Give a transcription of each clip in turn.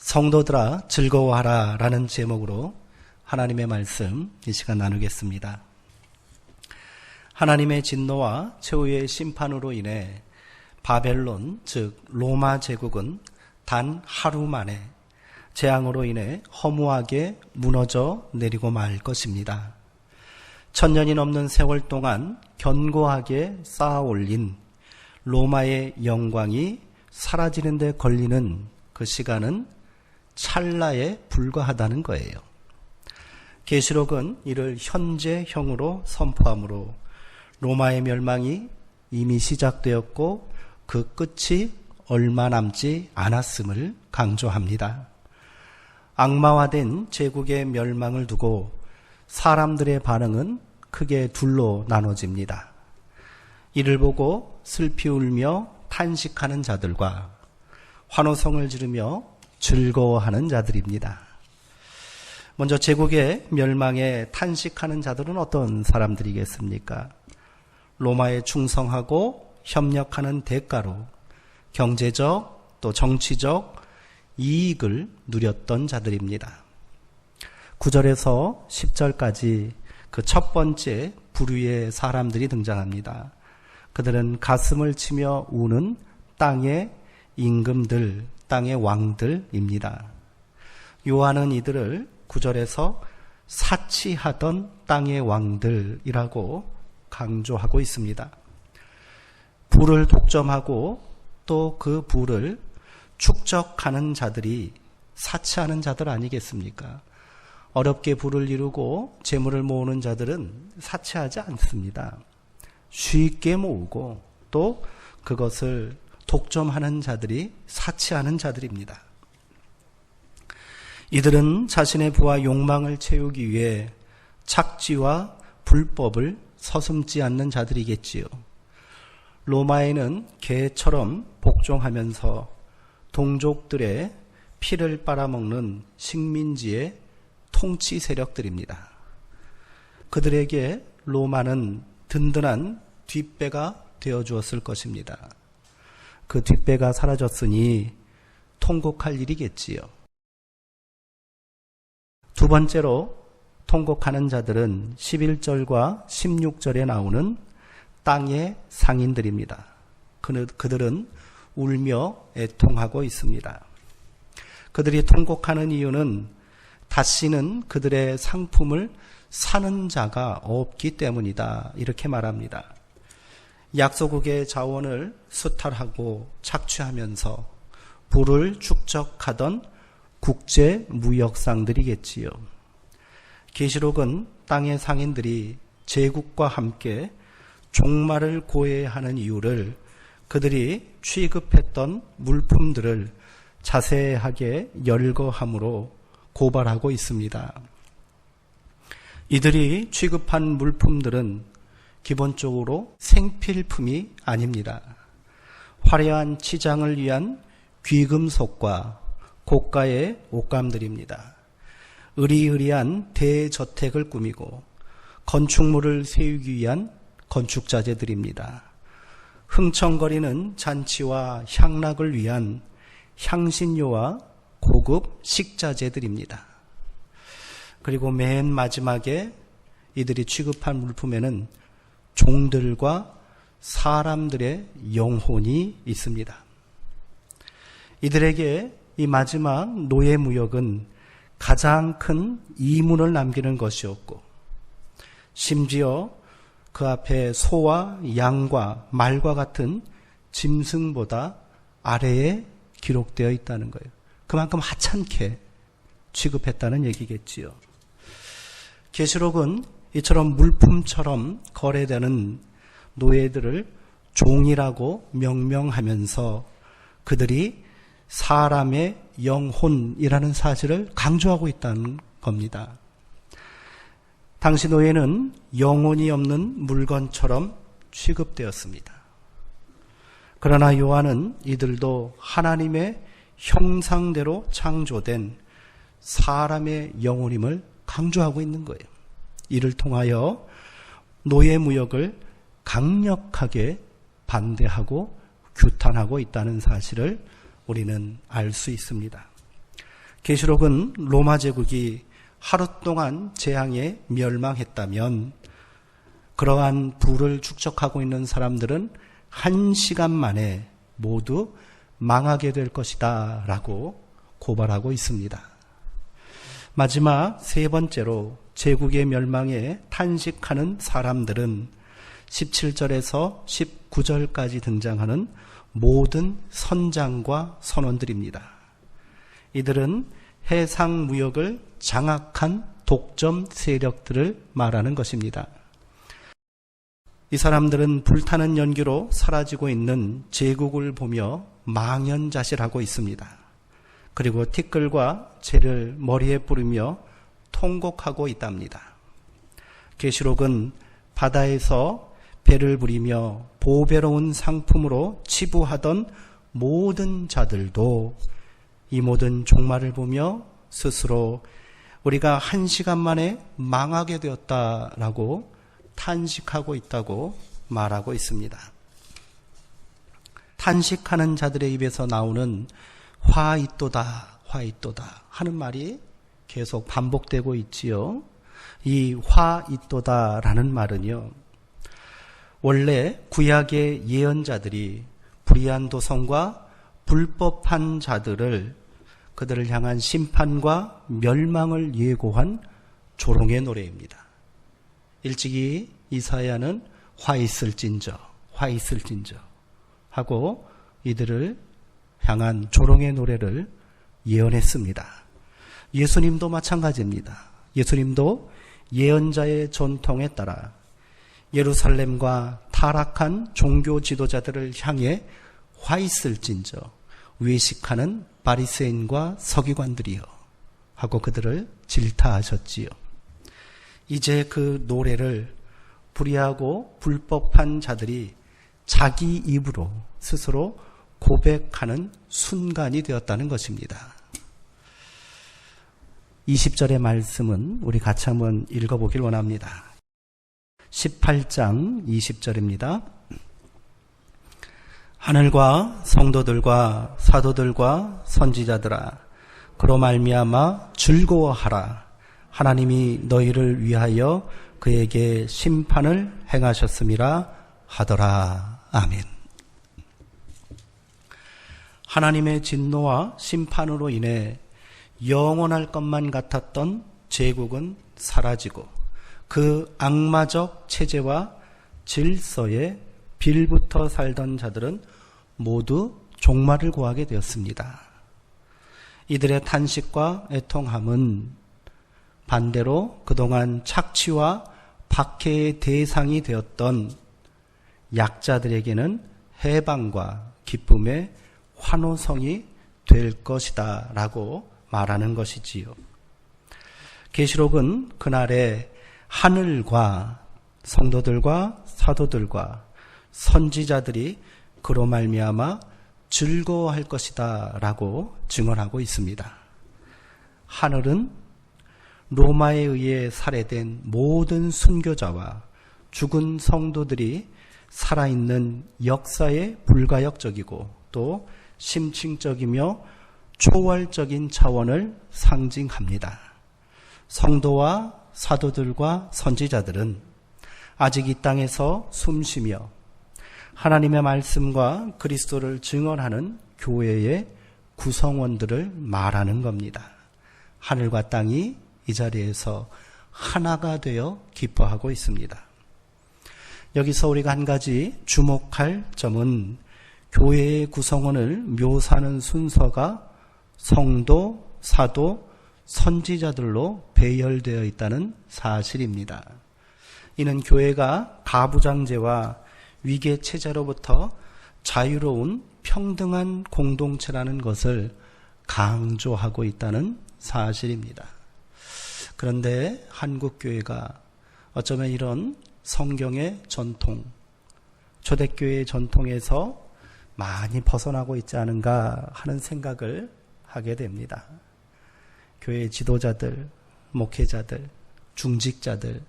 성도들아 즐거워하라 라는 제목으로 하나님의 말씀 이 시간 나누겠습니다. 하나님의 진노와 최후의 심판으로 인해 바벨론 즉 로마 제국은 단 하루 만에 재앙으로 인해 허무하게 무너져 내리고 말 것입니다. 1000년이 넘는 세월 동안 견고하게 쌓아 올린 로마의 영광이 사라지는 데 걸리는 그 시간은 찰나에 불과하다는 거예요. 계시록은 이를 현재형으로 선포하므로 로마의 멸망이 이미 시작되었고 그 끝이 얼마 남지 않았음을 강조합니다. 악마화된 제국의 멸망을 두고 사람들의 반응은 크게 둘로 나눠집니다. 이를 보고 슬피 울며 탄식하는 자들과 환호성을 지르며 즐거워하는 자들입니다. 먼저 제국의 멸망에 탄식하는 자들은 어떤 사람들이겠습니까? 로마에 충성하고 협력하는 대가로 경제적 또 정치적 이익을 누렸던 자들입니다. 9절에서 10절까지 그 첫 번째 부류의 사람들이 등장합니다. 그들은 가슴을 치며 우는 땅의 임금들, 땅의 왕들입니다. 요한은 이들을 9절에서 사치하던 땅의 왕들이라고 강조하고 있습니다. 부를 독점하고 또 그 부를 축적하는 자들이 사치하는 자들 아니겠습니까? 어렵게 부를 이루고 재물을 모으는 자들은 사치하지 않습니다. 쉽게 모으고 또 그것을 독점하는 자들이 사치하는 자들입니다. 이들은 자신의 부와 욕망을 채우기 위해 착취와 불법을 서슴지 않는 자들이겠지요. 로마에는 개처럼 복종하면서 동족들의 피를 빨아먹는 식민지의 통치 세력들입니다. 그들에게 로마는 든든한 뒷배가 되어주었을 것입니다. 그 뒷배가 사라졌으니 통곡할 일이겠지요. 두 번째로 통곡하는 자들은 11절과 16절에 나오는 땅의 상인들입니다. 그들은 울며 애통하고 있습니다. 그들이 통곡하는 이유는 다시는 그들의 상품을 사는 자가 없기 때문이다. 이렇게 말합니다. 약소국의 자원을 수탈하고 착취하면서 부를 축적하던 국제 무역상들이겠지요. 계시록은 땅의 상인들이 제국과 함께 종말을 고해하는 이유를 그들이 취급했던 물품들을 자세하게 열거함으로 고발하고 있습니다. 이들이 취급한 물품들은 기본적으로 생필품이 아닙니다. 화려한 치장을 위한 귀금속과 고가의 옷감들입니다. 의리의리한 대저택을 꾸미고 건축물을 세우기 위한 건축자재들입니다. 흥청거리는 잔치와 향락을 위한 향신료와 고급 식자재들입니다. 그리고 맨 마지막에 이들이 취급한 물품에는 종들과 사람들의 영혼이 있습니다. 이들에게 이 마지막 노예무역은 가장 큰 이문을 남기는 것이었고 심지어 그 앞에 소와 양과 말과 같은 짐승보다 아래에 기록되어 있다는 거예요. 그만큼 하찮게 취급했다는 얘기겠지요. 계시록은 이처럼 물품처럼 거래되는 노예들을 종이라고 명명하면서 그들이 사람의 영혼이라는 사실을 강조하고 있다는 겁니다. 당시 노예는 영혼이 없는 물건처럼 취급되었습니다. 그러나 요한은 이들도 하나님의 형상대로 창조된 사람의 영혼임을 강조하고 있는 거예요. 이를 통하여 노예무역을 강력하게 반대하고 규탄하고 있다는 사실을 우리는 알 수 있습니다. 계시록은 로마 제국이 하루 동안 재앙에 멸망했다면 그러한 부를 축적하고 있는 사람들은 1시간 만에 모두 망하게 될 것이다 라고 고발하고 있습니다. 마지막 세 번째로 제국의 멸망에 탄식하는 사람들은 17절에서 19절까지 등장하는 모든 선장과 선원들입니다. 이들은 해상 무역을 장악한 독점 세력들을 말하는 것입니다. 이 사람들은 불타는 연기로 사라지고 있는 제국을 보며 망연자실하고 있습니다. 그리고 티끌과 재를 머리에 뿌리며 통곡하고 있답니다. 계시록은 바다에서 배를 부리며 보배로운 상품으로 치부하던 모든 자들도 이 모든 종말을 보며 스스로 우리가 1시간 만에 망하게 되었다라고 탄식하고 있다고 말하고 있습니다. 탄식하는 자들의 입에서 나오는 화 있도다, 화 있도다 하는 말이 계속 반복되고 있지요. 이 화 있도다라는 말은요, 원래 구약의 예언자들이 불의한 도성과 불법한 자들을 그들을 향한 심판과 멸망을 예고한 조롱의 노래입니다. 일찍이 이사야는 화 있을진저, 화 있을진저 하고 이들을 향한 조롱의 노래를 예언했습니다. 예수님도 마찬가지입니다. 예수님도 예언자의 전통에 따라 예루살렘과 타락한 종교 지도자들을 향해 화 있을진저 외식하는 바리새인과 서기관들이여 하고 그들을 질타하셨지요. 이제 그 노래를 불의하고 불법한 자들이 자기 입으로 스스로 고백하는 순간이 되었다는 것입니다. 20절의 말씀은 우리 같이 한번 읽어보길 원합니다. 18장 20절입니다. 하늘과 성도들과 사도들과 선지자들아, 그로 말미암아 즐거워하라. 하나님이 너희를 위하여 그에게 심판을 행하셨음이라 하더라. 아멘. 하나님의 진노와 심판으로 인해 영원할 것만 같았던 제국은 사라지고 그 악마적 체제와 질서에 빌붙어 살던 자들은 모두 종말을 구하게 되었습니다. 이들의 탄식과 애통함은 반대로 그동안 착취와 박해의 대상이 되었던 약자들에게는 해방과 기쁨의 환호성이 될 것이다 라고 말하는 것이지요. 계시록은 그날에 하늘과 성도들과 사도들과 선지자들이 그로 말미암아 즐거워할 것이다 라고 증언하고 있습니다. 하늘은 로마에 의해 살해된 모든 순교자와 죽은 성도들이 살아있는 역사의 불가역적이고 또 심층적이며 초월적인 차원을 상징합니다. 성도와 사도들과 선지자들은 아직 이 땅에서 숨쉬며 하나님의 말씀과 그리스도를 증언하는 교회의 구성원들을 말하는 겁니다. 하늘과 땅이 이 자리에서 하나가 되어 기뻐하고 있습니다. 여기서 우리가 한 가지 주목할 점은 교회의 구성원을 묘사하는 순서가 성도, 사도, 선지자들로 배열되어 있다는 사실입니다. 이는 교회가 가부장제와 위계체제로부터 자유로운 평등한 공동체라는 것을 강조하고 있다는 사실입니다. 그런데 한국교회가 어쩌면 이런 성경의 전통, 초대교회의 전통에서 많이 벗어나고 있지 않은가 하는 생각을 하게 됩니다. 교회 지도자들, 목회자들, 중직자들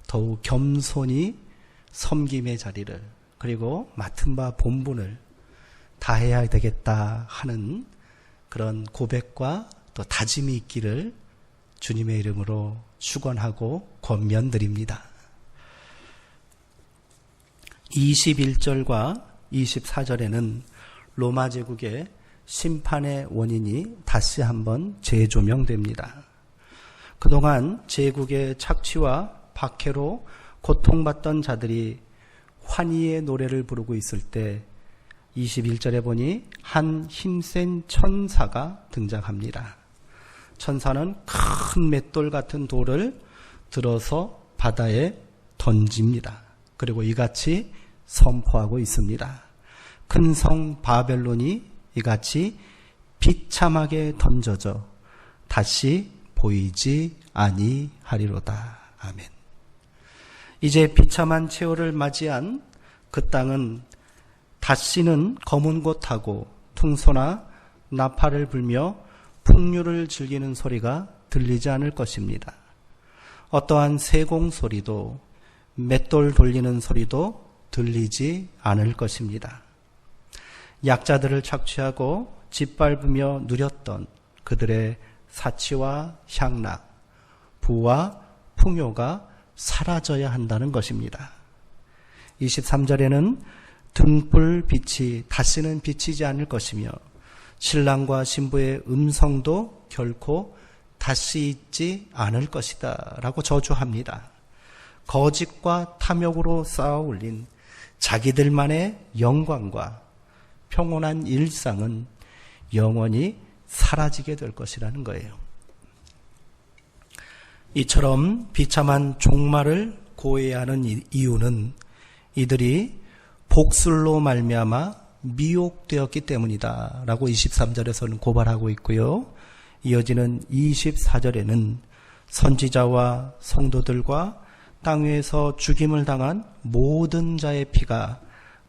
더욱 겸손히 섬김의 자리를 그리고 맡은 바 본분을 다해야 되겠다 하는 그런 고백과 또 다짐이 있기를 주님의 이름으로 축원하고 권면드립니다. 21절과 24절에는 로마 제국의 심판의 원인이 다시 한번 재조명됩니다. 그동안 제국의 착취와 박해로 고통받던 자들이 환희의 노래를 부르고 있을 때 21절에 보니 한 힘센 천사가 등장합니다. 천사는 큰 맷돌 같은 돌을 들어서 바다에 던집니다. 그리고 이같이 선포하고 있습니다. 큰 성 바벨론이 이같이 비참하게 던져져 다시 보이지 아니하리로다. 아멘. 이제 비참한 최후를 맞이한 그 땅은 다시는 검은 곳하고 퉁소나 나팔을 불며 풍류를 즐기는 소리가 들리지 않을 것입니다. 어떠한 세공 소리도 맷돌 돌리는 소리도 들리지 않을 것입니다. 약자들을 착취하고 짓밟으며 누렸던 그들의 사치와 향락, 부와 풍요가 사라져야 한다는 것입니다. 23절에는 등불빛이 다시는 비치지 않을 것이며 신랑과 신부의 음성도 결코 다시 있지 않을 것이다 라고 저주합니다. 거짓과 탐욕으로 쌓아 올린 자기들만의 영광과 평온한 일상은 영원히 사라지게 될 것이라는 거예요. 이처럼 비참한 종말을 고해야 하는 이유는 이들이 복술로 말미암아 미혹되었기 때문이다 라고 23절에서는 고발하고 있고요. 이어지는 24절에는 선지자와 성도들과 땅 위에서 죽임을 당한 모든 자의 피가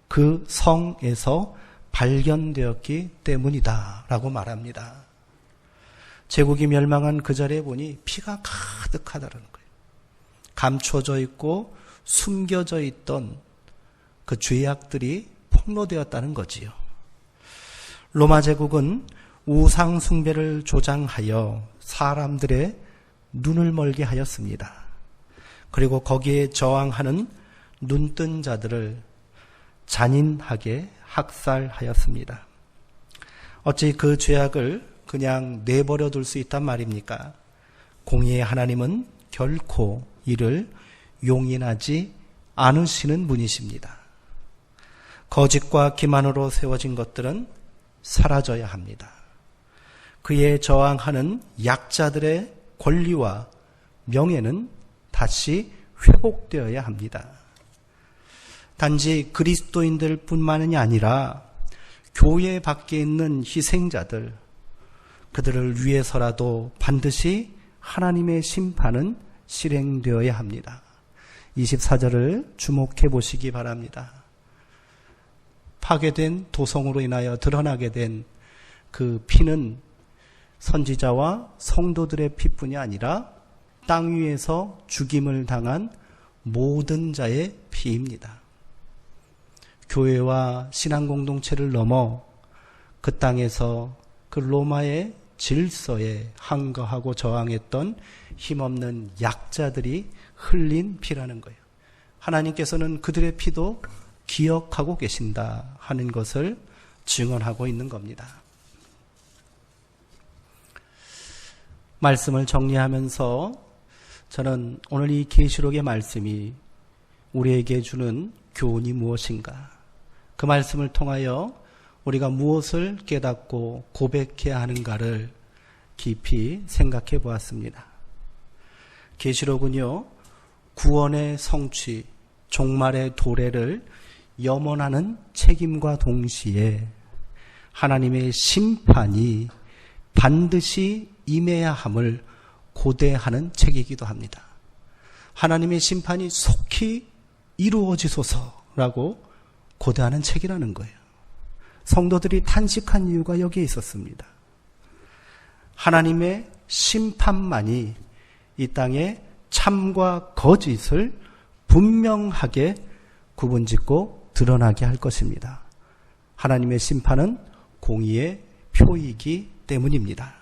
그 성에서 발견되었기 때문이다 라고 말합니다. 제국이 멸망한 그 자리에 보니 피가 가득하다는 거예요. 감춰져 있고 숨겨져 있던 그 죄악들이 폭로되었다는 거지요. 로마 제국은 우상 숭배를 조장하여 사람들의 눈을 멀게 하였습니다. 그리고 거기에 저항하는 눈뜬 자들을 잔인하게 학살하였습니다. 어찌 그 죄악을 그냥 내버려 둘 수 있단 말입니까? 공의의 하나님은 결코 이를 용인하지 않으시는 분이십니다. 거짓과 기만으로 세워진 것들은 사라져야 합니다. 그에 저항하는 약자들의 권리와 명예는 다시 회복되어야 합니다. 단지 그리스도인들 뿐만이 아니라 교회 밖에 있는 희생자들, 그들을 위해서라도 반드시 하나님의 심판은 실행되어야 합니다. 24절을 주목해 보시기 바랍니다. 파괴된 도성으로 인하여 드러나게 된 그 피는 선지자와 성도들의 피뿐이 아니라 땅 위에서 죽임을 당한 모든 자의 피입니다. 교회와 신앙 공동체를 넘어 그 땅에서 그 로마의 질서에 항거하고 저항했던 힘없는 약자들이 흘린 피라는 거예요. 하나님께서는 그들의 피도 기억하고 계신다 하는 것을 증언하고 있는 겁니다. 말씀을 정리하면서 저는 오늘 이 계시록의 말씀이 우리에게 주는 교훈이 무엇인가, 그 말씀을 통하여 우리가 무엇을 깨닫고 고백해야 하는가를 깊이 생각해 보았습니다. 계시록은요, 구원의 성취, 종말의 도래를 염원하는 책임과 동시에 하나님의 심판이 반드시 임해야 함을 고대하는 책이기도 합니다. 하나님의 심판이 속히 이루어지소서라고 고대하는 책이라는 거예요. 성도들이 탄식한 이유가 여기에 있었습니다. 하나님의 심판만이 이 땅에 참과 거짓을 분명하게 구분짓고 드러나게 할 것입니다. 하나님의 심판은 공의의 표이기 때문입니다.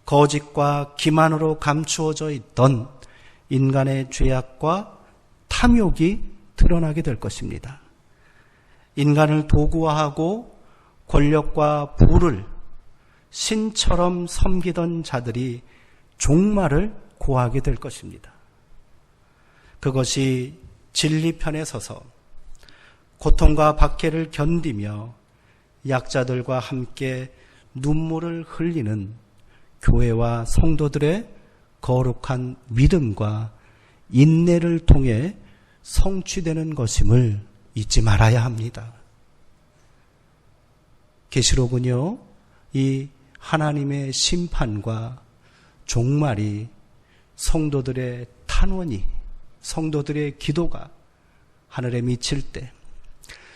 거짓과 기만으로 감추어져 있던 인간의 죄악과 탐욕이 드러나게 될 것입니다. 인간을 도구화하고 권력과 부를 신처럼 섬기던 자들이 종말을 고하게 될 것입니다. 그것이 진리편에 서서 고통과 박해를 견디며 약자들과 함께 눈물을 흘리는 교회와 성도들의 거룩한 믿음과 인내를 통해 성취되는 것임을 잊지 말아야 합니다. 계시록은요, 이 하나님의 심판과 종말이 성도들의 탄원이, 성도들의 기도가 하늘에 미칠 때,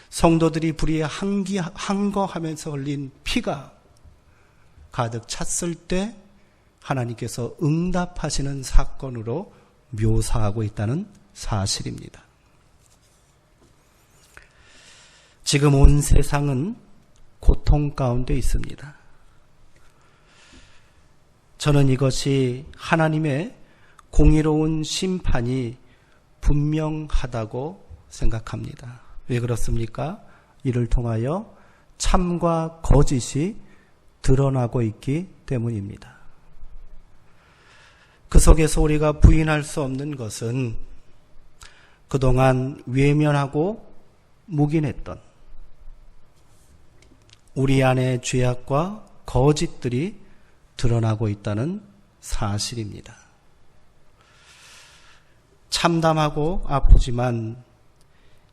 성도들이 불의에 항거하면서 흘린 피가 가득 찼을 때 하나님께서 응답하시는 사건으로 묘사하고 있다는 사실입니다. 지금 온 세상은 고통 가운데 있습니다. 저는 이것이 하나님의 공의로운 심판이 분명하다고 생각합니다. 왜 그렇습니까? 이를 통하여 참과 거짓이 드러나고 있기 때문입니다. 그 속에서 우리가 부인할 수 없는 것은 그동안 외면하고 묵인했던 우리 안의 죄악과 거짓들이 드러나고 있다는 사실입니다. 참담하고 아프지만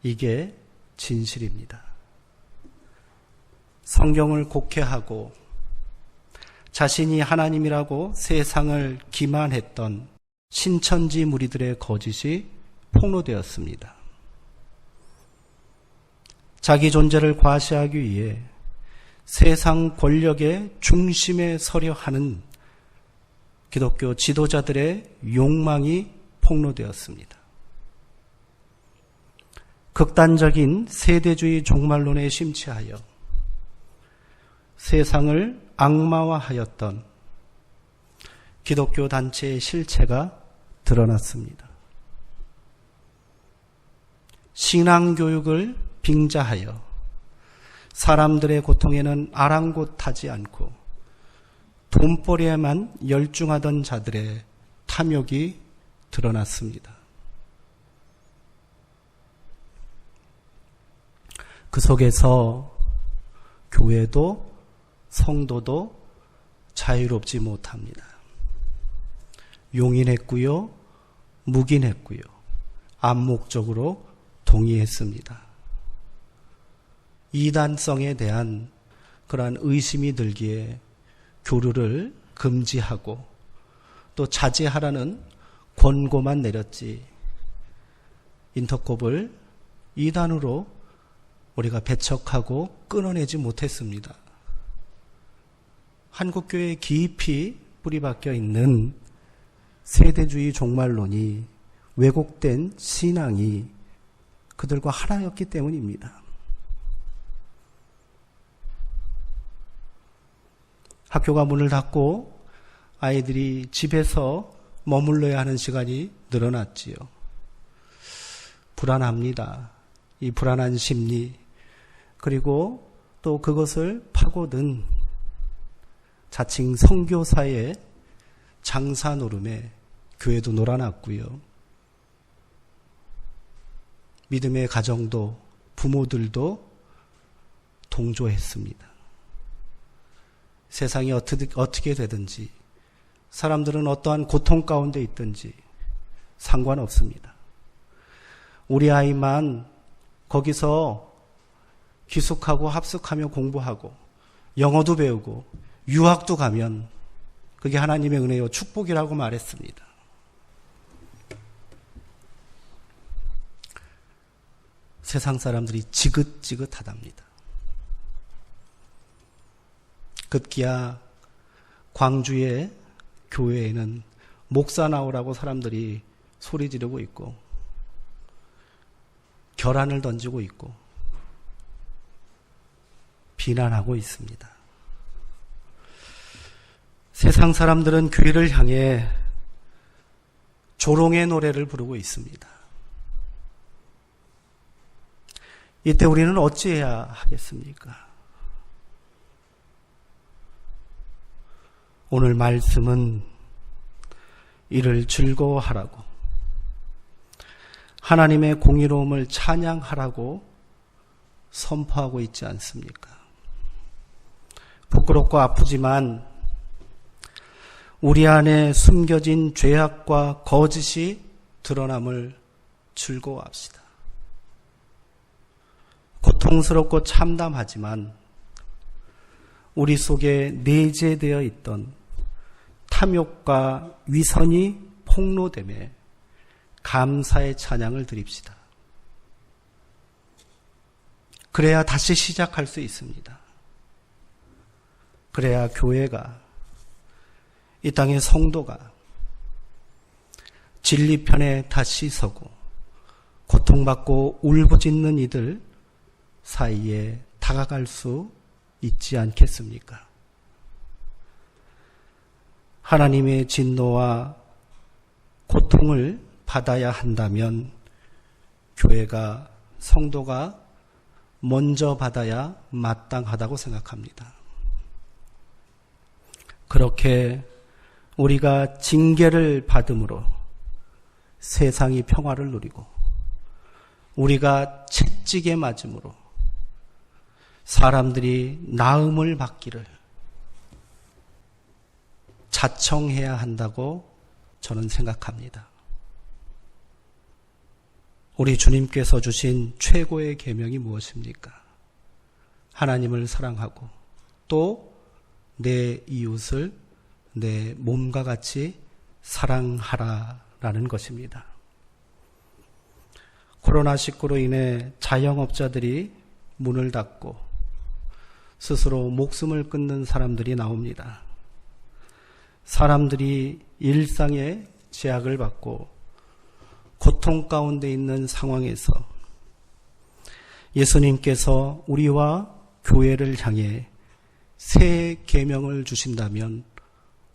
이게 진실입니다. 성경을 곡해하고 자신이 하나님이라고 세상을 기만했던 신천지 무리들의 거짓이 폭로되었습니다. 자기 존재를 과시하기 위해 세상 권력의 중심에 서려 하는 기독교 지도자들의 욕망이 폭로되었습니다. 극단적인 세대주의 종말론에 심취하여 세상을 악마화하였던 기독교 단체의 실체가 드러났습니다. 신앙교육을 빙자하여 사람들의 고통에는 아랑곳하지 않고 돈벌이에만 열중하던 자들의 탐욕이 드러났습니다. 그 속에서 교회도 성도도 자유롭지 못합니다. 용인했고요, 묵인했고요, 암묵적으로 동의했습니다. 이단성에 대한 그러한 의심이 들기에 교류를 금지하고 또 자제하라는 권고만 내렸지 인터콥을 이단으로 우리가 배척하고 끊어내지 못했습니다. 한국교회에 깊이 뿌리박혀 있는 세대주의 종말론이 왜곡된 신앙이 그들과 하나였기 때문입니다. 학교가 문을 닫고 아이들이 집에서 머물러야 하는 시간이 늘어났지요. 불안합니다. 이 불안한 심리, 그리고 또 그것을 파고든 자칭 선교사의 장사 노름에 교회도 놀아났고요. 믿음의 가정도 부모들도 동조했습니다. 세상이 어떻게 되든지 사람들은 어떠한 고통 가운데 있든지 상관없습니다. 우리 아이만 거기서 귀숙하고 합숙하며 공부하고 영어도 배우고 유학도 가면 그게 하나님의 은혜요 축복이라고 말했습니다. 세상 사람들이 지긋지긋하답니다. 급기야 광주의 교회에는 목사 나오라고 사람들이 소리 지르고 있고 결안을 던지고 있고 비난하고 있습니다. 세상 사람들은 교회를 향해 조롱의 노래를 부르고 있습니다. 이때 우리는 어찌해야 하겠습니까? 오늘 말씀은 이를 즐거워하라고, 하나님의 공의로움을 찬양하라고 선포하고 있지 않습니까? 부끄럽고 아프지만 우리 안에 숨겨진 죄악과 거짓이 드러남을 즐거워합시다. 고통스럽고 참담하지만 우리 속에 내재되어 있던 탐욕과 위선이 폭로되매 감사의 찬양을 드립시다. 그래야 다시 시작할 수 있습니다. 그래야 교회가, 이 땅의 성도가 진리편에 다시 서고 고통받고 울부짖는 이들 사이에 다가갈 수 있지 않겠습니까? 하나님의 진노와 고통을 받아야 한다면 교회가, 성도가 먼저 받아야 마땅하다고 생각합니다. 그렇게 우리가 징계를 받음으로 세상이 평화를 누리고, 우리가 채찍에 맞음으로 사람들이 나음을 받기를 자청해야 한다고 저는 생각합니다. 우리 주님께서 주신 최고의 계명이 무엇입니까? 하나님을 사랑하고 또 내 이웃을 내 몸과 같이 사랑하라라는 것입니다. 코로나19로 인해 자영업자들이 문을 닫고 스스로 목숨을 끊는 사람들이 나옵니다. 사람들이 일상의 제약을 받고 고통 가운데 있는 상황에서 예수님께서 우리와 교회를 향해 새 계명을 주신다면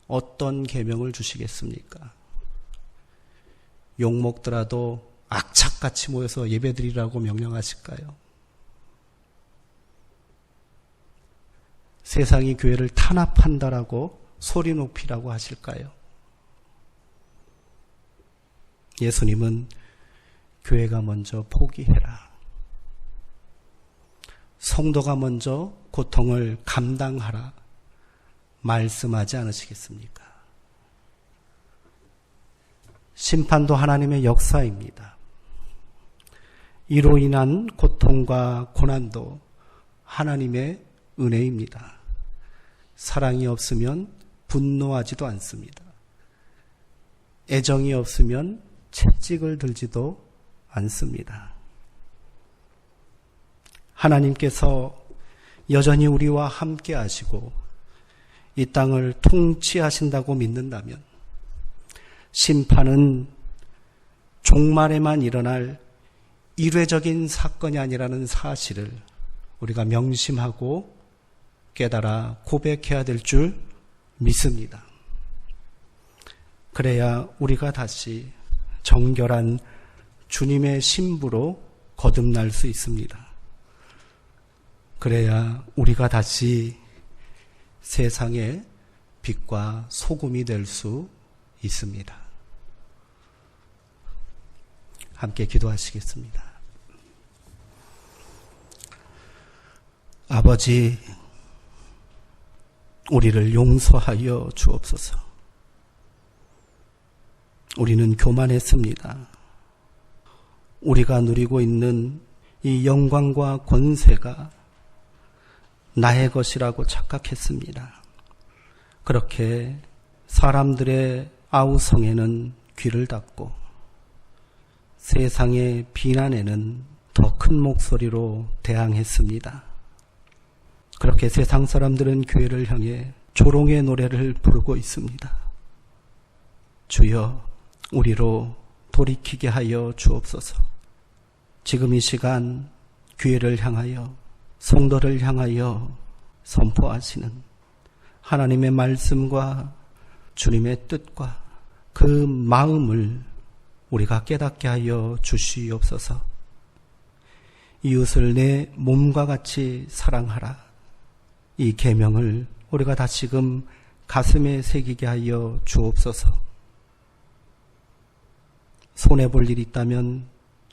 어떤 계명을 주시겠습니까? 욕먹더라도 악착같이 모여서 예배드리라고 명령하실까요? 세상이 교회를 탄압한다라고 소리 높이라고 하실까요? 예수님은 교회가 먼저 포기해라, 성도가 먼저 고통을 감당하라 말씀하지 않으시겠습니까? 심판도 하나님의 역사입니다. 이로 인한 고통과 고난도 하나님의 은혜입니다. 사랑이 없으면 분노하지도 않습니다. 애정이 없으면 채찍을 들지도 않습니다. 하나님께서 여전히 우리와 함께 하시고 이 땅을 통치하신다고 믿는다면 심판은 종말에만 일어날 일회적인 사건이 아니라는 사실을 우리가 명심하고 깨달아 고백해야 될 줄 믿습니다. 그래야 우리가 다시 정결한 주님의 신부로 거듭날 수 있습니다. 그래야 우리가 다시 세상의 빛과 소금이 될 수 있습니다. 함께 기도하시겠습니다. 아버지, 우리를 용서하여 주옵소서. 우리는 교만했습니다. 우리가 누리고 있는 이 영광과 권세가 나의 것이라고 착각했습니다. 그렇게 사람들의 아우성에는 귀를 닫고 세상의 비난에는 더 큰 목소리로 대항했습니다. 그렇게 세상 사람들은 교회를 향해 조롱의 노래를 부르고 있습니다. 주여, 우리로 돌이키게 하여 주옵소서. 지금 이 시간 교회를 향하여, 성도를 향하여 선포하시는 하나님의 말씀과 주님의 뜻과 그 마음을 우리가 깨닫게 하여 주시옵소서. 이웃을 내 몸과 같이 사랑하라. 이 계명을 우리가 다시금 가슴에 새기게 하여 주옵소서. 손해볼 일이 있다면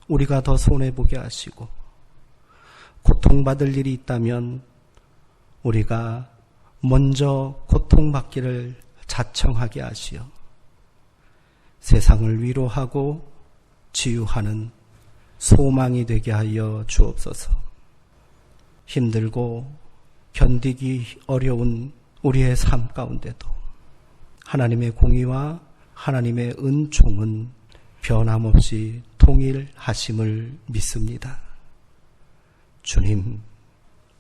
우리가 더 손해보게 하시고, 고통받을 일이 있다면 우리가 먼저 고통받기를 자청하게 하시어 세상을 위로하고 치유하는 소망이 되게 하여 주옵소서. 힘들고 견디기 어려운 우리의 삶 가운데도 하나님의 공의와 하나님의 은총은 변함없이 동일하심을 믿습니다. 주님,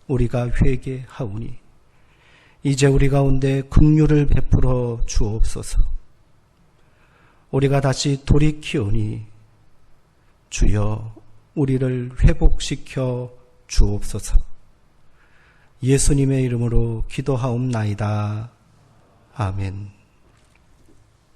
우리가 회개하오니 이제 우리 가운데 긍휼을 베풀어 주옵소서. 우리가 다시 돌이키오니 주여 우리를 회복시켜 주옵소서. 예수님의 이름으로 기도하옵나이다. 아멘.